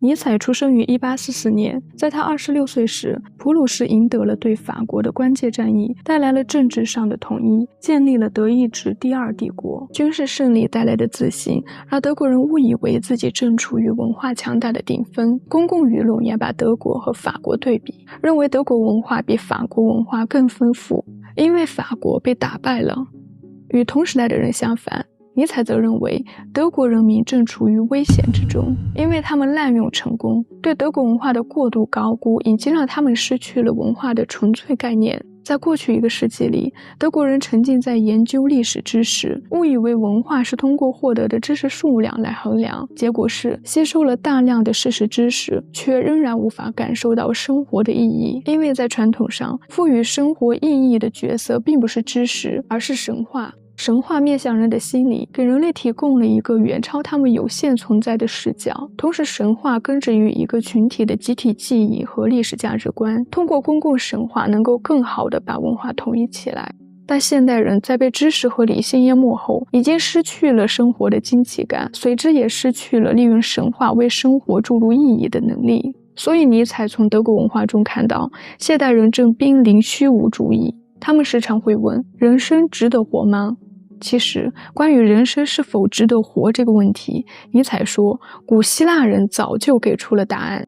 尼采出生于1844年，在他26岁时，普鲁士赢得了对法国的关键战役，带来了政治上的统一，建立了德意志第二帝国。军事胜利带来的自信，让德国人误以为自己正处于文化强大的顶峰。公共舆论也把德国和法国对比，认为德国文化比法国文化更丰富，因为法国被打败了。与同时代的人相反，尼采则认为德国人民正处于危险之中，因为他们滥用成功，对德国文化的过度高估已经让他们失去了文化的纯粹概念。在过去1个世纪里，德国人沉浸在研究历史知识，误以为文化是通过获得的知识数量来衡量，结果是吸收了大量的事实知识，却仍然无法感受到生活的意义。因为在传统上，赋予生活意义的角色并不是知识，而是神话。神话面向人的心理，给人类提供了一个远超他们有限存在的视角。同时，神话根植于一个群体的集体记忆和历史价值观，通过公共神话能够更好地把文化统一起来。但现代人在被知识和理性淹没后，已经失去了生活的惊奇感，随之也失去了利用神话为生活注入意义的能力。所以尼采从德国文化中看到，现代人正濒临虚无主义。他们时常会问：人生值得活吗？其实，关于人生是否值得活这个问题，尼采说，古希腊人早就给出了答案。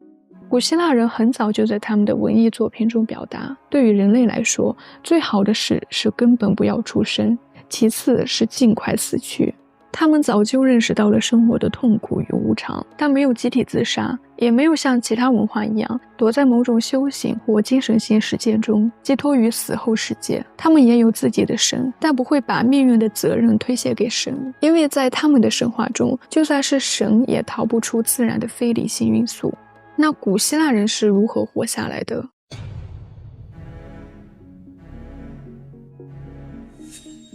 古希腊人很早就在他们的文艺作品中表达，对于人类来说，最好的事是根本不要出生，其次是尽快死去。他们早就认识到了生活的痛苦与无常，但没有集体自杀，也没有像其他文化一样躲在某种修行或精神性实践中寄托于死后世界。他们也有自己的神，但不会把命运的责任推卸给神，因为在他们的神话中，就算是神也逃不出自然的非理性因素。那古希腊人是如何活下来的？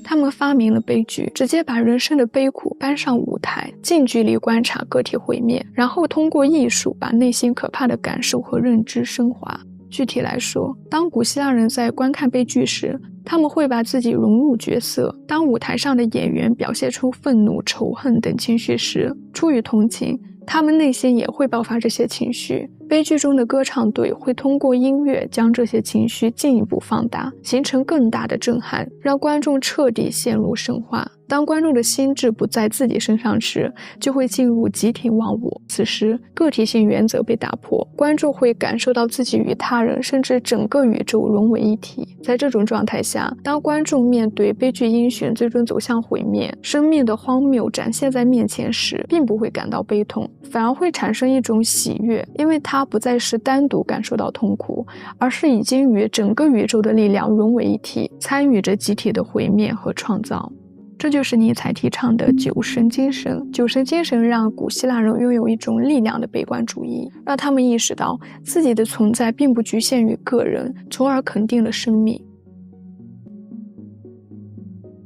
他们发明了悲剧，直接把人生的悲苦搬上舞台，近距离观察个体毁灭，然后通过艺术把内心可怕的感受和认知升华。具体来说，当古希腊人在观看悲剧时，他们会把自己融入角色。当舞台上的演员表现出愤怒、仇恨等情绪时，出于同情，他们内心也会爆发这些情绪。悲剧中的歌唱队会通过音乐将这些情绪进一步放大，形成更大的震撼，让观众彻底陷入神话。当观众的心智不在自己身上时，就会进入集体忘我。此时，个体性原则被打破，观众会感受到自己与他人甚至整个宇宙融为一体。在这种状态下，当观众面对悲剧英雄最终走向毁灭，生命的荒谬展现在面前时，并不会感到悲痛，反而会产生一种喜悦，因为他不再是单独感受到痛苦，而是已经与整个宇宙的力量融为一体，参与着集体的毁灭和创造。这就是尼采提倡的酒神精神。酒神精神让古希腊人拥有一种力量的悲观主义，让他们意识到自己的存在并不局限于个人，从而肯定了生命。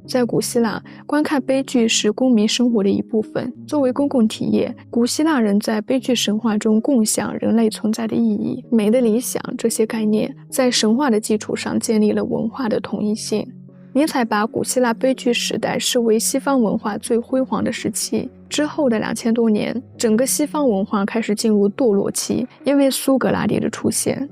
在古希腊，观看悲剧是公民生活的一部分。作为公共体验，古希腊人在悲剧神话中共享人类存在的意义、美的理想这些概念，在神话的基础上建立了文化的统一性。尼采把古希腊悲剧时代视为西方文化最辉煌的时期，之后的2000多年，整个西方文化开始进入堕落期，因为苏格拉底的出现。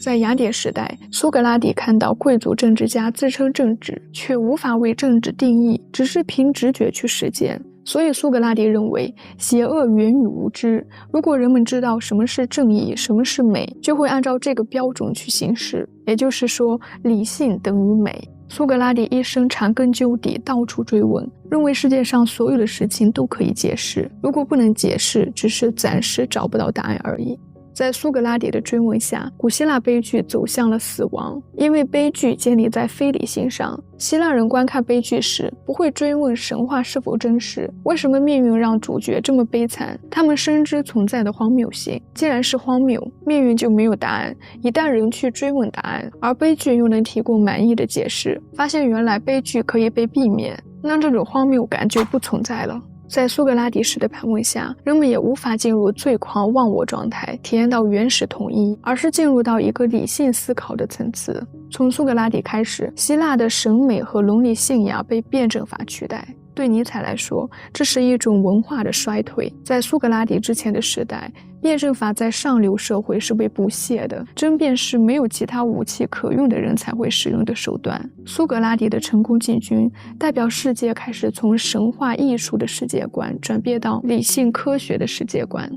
在雅典时代，苏格拉底看到贵族政治家自称正直，却无法为政治定义，只是凭直觉去实践。所以苏格拉底认为，邪恶源于无知。如果人们知道什么是正义，什么是美，就会按照这个标准去行事。也就是说，理性等于美。苏格拉底一生长根究底，到处追问，认为世界上所有的事情都可以解释，如果不能解释，只是暂时找不到答案而已。在苏格拉底的追问下，古希腊悲剧走向了死亡，因为悲剧建立在非理性上。希腊人观看悲剧时，不会追问神话是否真实，为什么命运让主角这么悲惨，他们深知存在的荒谬性。既然是荒谬，命运就没有答案。一旦人去追问答案，而悲剧又能提供满意的解释，发现原来悲剧可以被避免，那这种荒谬感就不存在了。在苏格拉底式的盘问下，人们也无法进入最狂忘我状态，体验到原始统一，而是进入到一个理性思考的层次。从苏格拉底开始，希腊的审美和伦理信仰被辩证法取代。对尼采来说，这是一种文化的衰退。在苏格拉底之前的时代，辩证法在上流社会是被不屑的，争辩是没有其他武器可用的人才会使用的手段。苏格拉底的成功进军，代表世界开始从神话艺术的世界观转变到理性科学的世界观。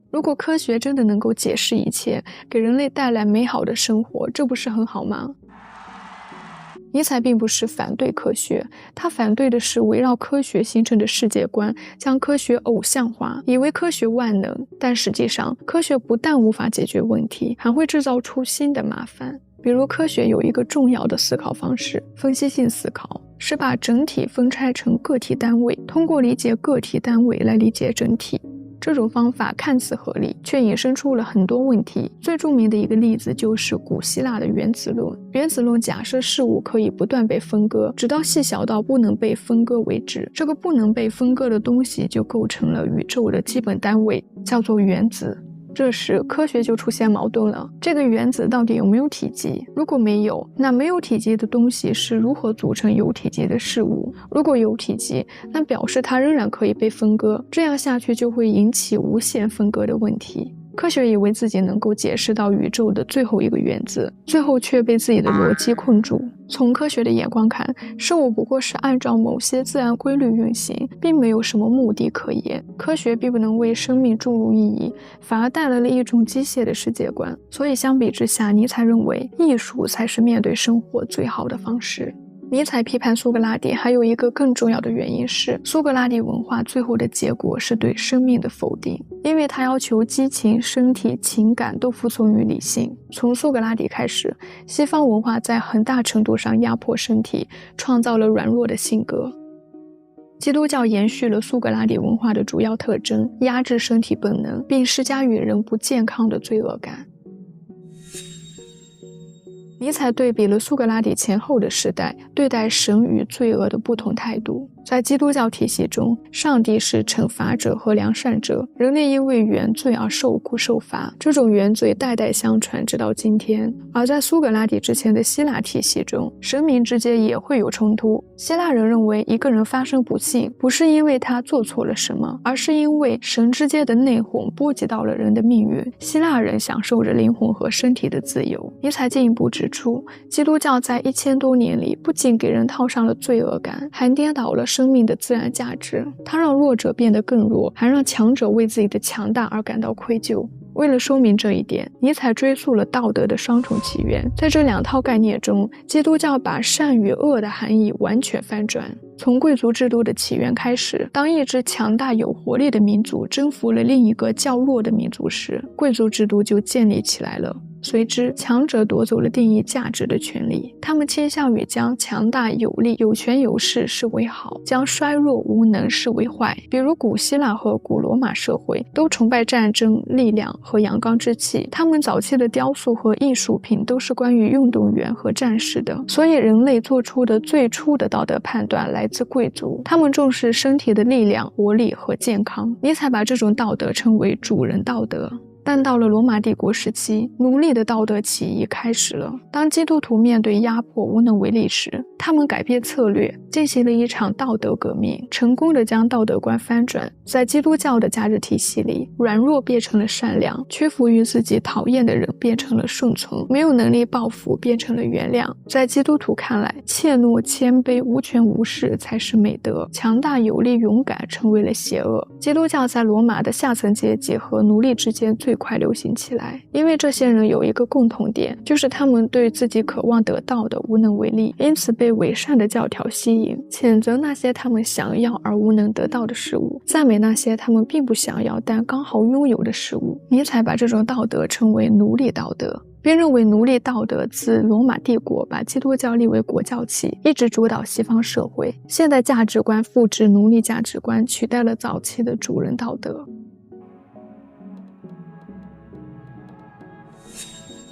如果科学真的能够解释一切，给人类带来美好的生活，这不是很好吗？尼采并不是反对科学，他反对的是围绕科学形成的世界观，将科学偶像化，以为科学万能，但实际上科学不但无法解决问题，还会制造出新的麻烦。比如科学有一个重要的思考方式，分析性思考，是把整体分拆成个体单位，通过理解个体单位来理解整体。这种方法看似合理，却引申出了很多问题。最著名的一个例子就是古希腊的原子论。原子论假设事物可以不断被分割，直到细小到不能被分割为止。这个不能被分割的东西就构成了宇宙的基本单位，叫做原子。这时科学就出现矛盾了，这个原子到底有没有体积？如果没有，那没有体积的东西是如何组成有体积的事物？如果有体积，那表示它仍然可以被分割，这样下去就会引起无限分割的问题。科学以为自己能够解释到宇宙的最后一个原子，最后却被自己的逻辑困住。从科学的眼光看，事物不过是按照某些自然规律运行，并没有什么目的可言。科学并不能为生命注入意义，反而带来了一种机械的世界观。所以相比之下，尼采认为艺术才是面对生活最好的方式。尼采批判苏格拉底还有一个更重要的原因是，苏格拉底文化最后的结果是对生命的否定，因为他要求激情、身体、情感都服从于理性。从苏格拉底开始，西方文化在很大程度上压迫身体，创造了软弱的性格。基督教延续了苏格拉底文化的主要特征，压制身体本能，并施加于人不健康的罪恶感。尼采对比了苏格拉底前后的时代对待神与罪恶的不同态度。在基督教体系中，上帝是惩罚者和良善者，人类因为原罪而受苦受罚，这种原罪代代相传直到今天。而在苏格拉底之前的希腊体系中，神明之间也会有冲突。希腊人认为一个人发生不幸，不是因为他做错了什么，而是因为神之间的内讧波及到了人的命运。希腊人享受着灵魂和身体的自由。尼采进一步指出，基督教在1000多年里不仅给人套上了罪恶感，还颠倒了生命的自然价值。它让弱者变得更弱，还让强者为自己的强大而感到愧疚。为了说明这一点，尼采追溯了道德的双重起源。在这两套概念中，基督教把善与恶的含义完全翻转。从贵族制度的起源开始，当一支强大有活力的民族征服了另一个较弱的民族时，贵族制度就建立起来了。随之，强者夺走了定义价值的权利，他们倾向于将强大有力、有权有势视为好，将衰弱无能视为坏。比如古希腊和古罗马社会都崇拜战争、力量和阳刚之气，他们早期的雕塑和艺术品都是关于运动员和战士的。所以人类做出的最初的道德判断来自贵族，他们重视身体的力量、活力和健康。尼采把这种道德称为主人道德。但到了罗马帝国时期，奴隶的道德起义开始了。当基督徒面对压迫无能为力时，他们改变策略，进行了一场道德革命，成功地将道德观翻转。在基督教的价值体系里，软弱变成了善良，屈服于自己讨厌的人变成了顺从，没有能力报复变成了原谅。在基督徒看来，怯懦、谦卑、无权无势才是美德，强大、有力、勇敢成为了邪恶。基督教在罗马的下层阶级和奴隶之间最快流行起来，因为这些人有一个共同点，就是他们对自己渴望得到的无能为力，因此被伪善的教条吸引，谴责那些他们想要而无能得到的事物，赞美那些他们并不想要但刚好拥有的事物。尼采把这种道德称为奴隶道德，并认为奴隶道德自罗马帝国把基督教立为国教起，一直主导西方社会。现代价值观复制奴隶价值观，取代了早期的主人道德。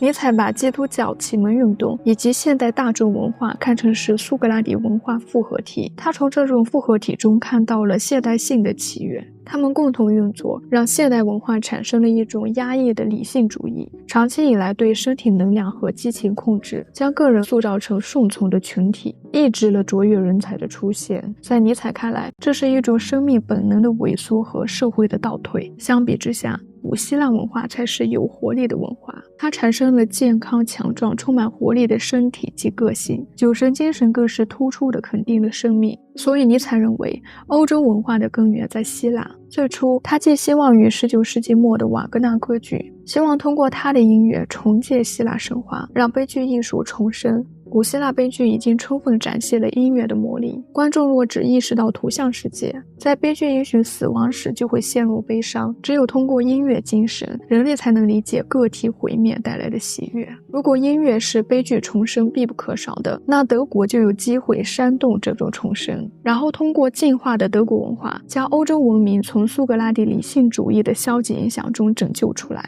尼采把基督教启蒙运动以及现代大众文化看成是苏格拉底文化复合体，他从这种复合体中看到了现代性的起源。他们共同运作，让现代文化产生了一种压抑的理性主义，长期以来对身体能量和激情控制，将个人塑造成顺从的群体，抑制了卓越人才的出现。在尼采看来，这是一种生命本能的萎缩和社会的倒退。相比之下，古希腊文化才是有活力的文化，它产生了健康强壮充满活力的身体及个性，酒神精神更是突出地肯定了生命。所以尼采认为欧洲文化的根源在希腊。最初他寄希望于19世纪末的瓦格纳歌剧，希望通过他的音乐重建希腊神话，让悲剧艺术重生。古希腊悲剧已经充分展现了音乐的魔力，观众若只意识到图像世界，在悲剧允许死亡时就会陷入悲伤。只有通过音乐精神，人类才能理解个体毁灭带来的喜悦。如果音乐是悲剧重生必不可少的，那德国就有机会煽动这种重生，然后通过进化的德国文化，将欧洲文明从苏格拉底理性主义的消极影响中拯救出来。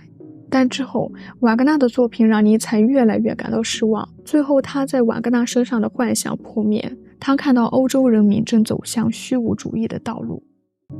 但之后，瓦格纳的作品让尼采越来越感到失望，最后他在瓦格纳身上的幻想破灭，他看到欧洲人民正走向虚无主义的道路。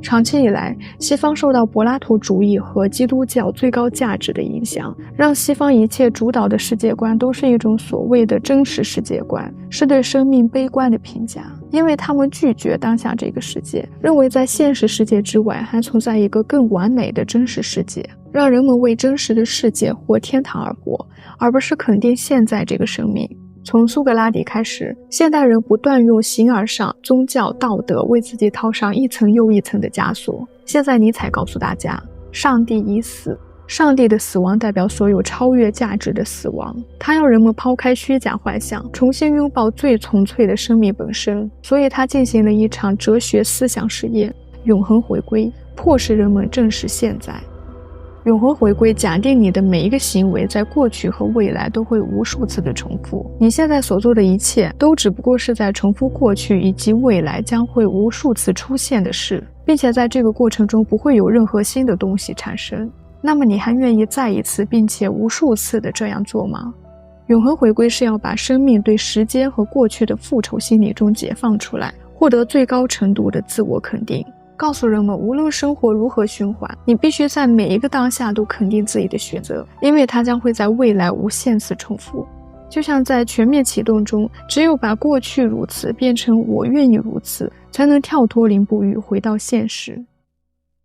长期以来，西方受到柏拉图主义和基督教最高价值的影响，让西方一切主导的世界观都是一种所谓的真实世界观，是对生命悲观的评价，因为他们拒绝当下这个世界，认为在现实世界之外还存在一个更完美的真实世界，让人们为真实的世界或天堂而活，而不是肯定现在这个生命。从苏格拉底开始，现代人不断用形而上、宗教、道德为自己套上一层又一层的枷锁。现在尼采告诉大家，上帝已死，上帝的死亡代表所有超越价值的死亡。他要人们抛开虚假幻想，重新拥抱最纯粹的生命本身。所以他进行了一场哲学思想实验，永恒回归，迫使人们正视现在。永恒回归假定你的每一个行为在过去和未来都会无数次的重复，你现在所做的一切都只不过是在重复过去以及未来将会无数次出现的事，并且在这个过程中不会有任何新的东西产生。那么你还愿意再一次并且无数次的这样做吗？永恒回归是要把生命对时间和过去的复仇心理中解放出来，获得最高程度的自我肯定，告诉人们无论生活如何循环，你必须在每一个当下都肯定自己的选择，因为它将会在未来无限次重复。就像在全面启动中，只有把过去如此变成我愿意如此，才能跳脱林不语回到现实。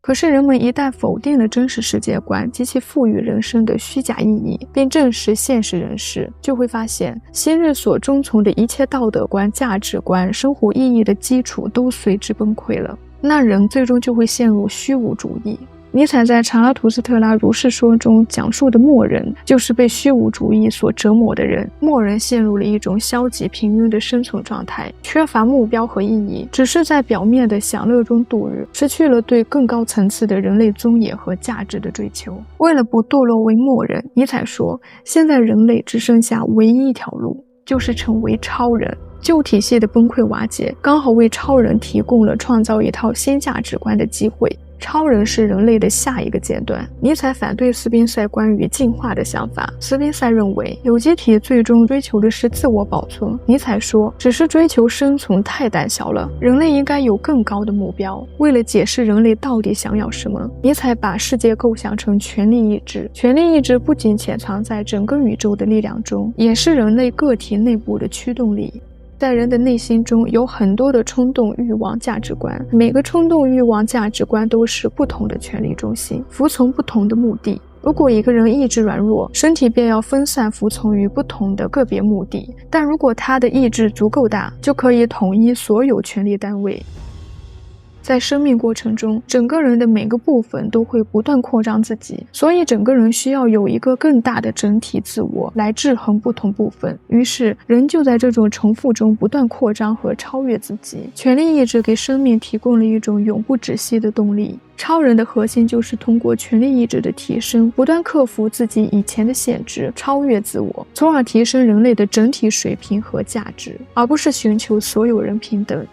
可是人们一旦否定了真实世界观及其赋予人生的虚假意义，并正视现实人事，就会发现昔日所遵从的一切道德观、价值观、生活意义的基础都随之崩溃了，那人最终就会陷入虚无主义。尼采在《查拉图斯特拉如是说》中讲述的默人，就是被虚无主义所折磨的人。默人陷入了一种消极平庸的生存状态，缺乏目标和意义，只是在表面的享乐中度日，失去了对更高层次的人类尊严和价值的追求。为了不堕落为默人，尼采说，现在人类只剩下唯一一条路，就是成为超人。旧体系的崩溃瓦解，刚好为超人提供了创造一套新价值观的机会。超人是人类的下一个阶段。尼采反对斯宾塞关于进化的想法。斯宾塞认为有机体最终追求的是自我保存。尼采说，只是追求生存太胆小了，人类应该有更高的目标。为了解释人类到底想要什么，尼采把世界构想成权力意志。权力意志不仅潜藏在整个宇宙的力量中，也是人类个体内部的驱动力。在人的内心中有很多的冲动、欲望、价值观，每个冲动、欲望、价值观都是不同的权力中心，服从不同的目的。如果一个人意志软弱，身体便要分散服从于不同的个别目的，但如果他的意志足够大，就可以统一所有权力单位。在生命过程中，整个人的每个部分都会不断扩张自己，所以整个人需要有一个更大的整体自我来制衡不同部分。于是人就在这种重复中不断扩张和超越自己。权力意志给生命提供了一种永不止息的动力。超人的核心就是通过权力意志的提升，不断克服自己以前的限制，超越自我，从而提升人类的整体水平和价值，而不是寻求所有人平等。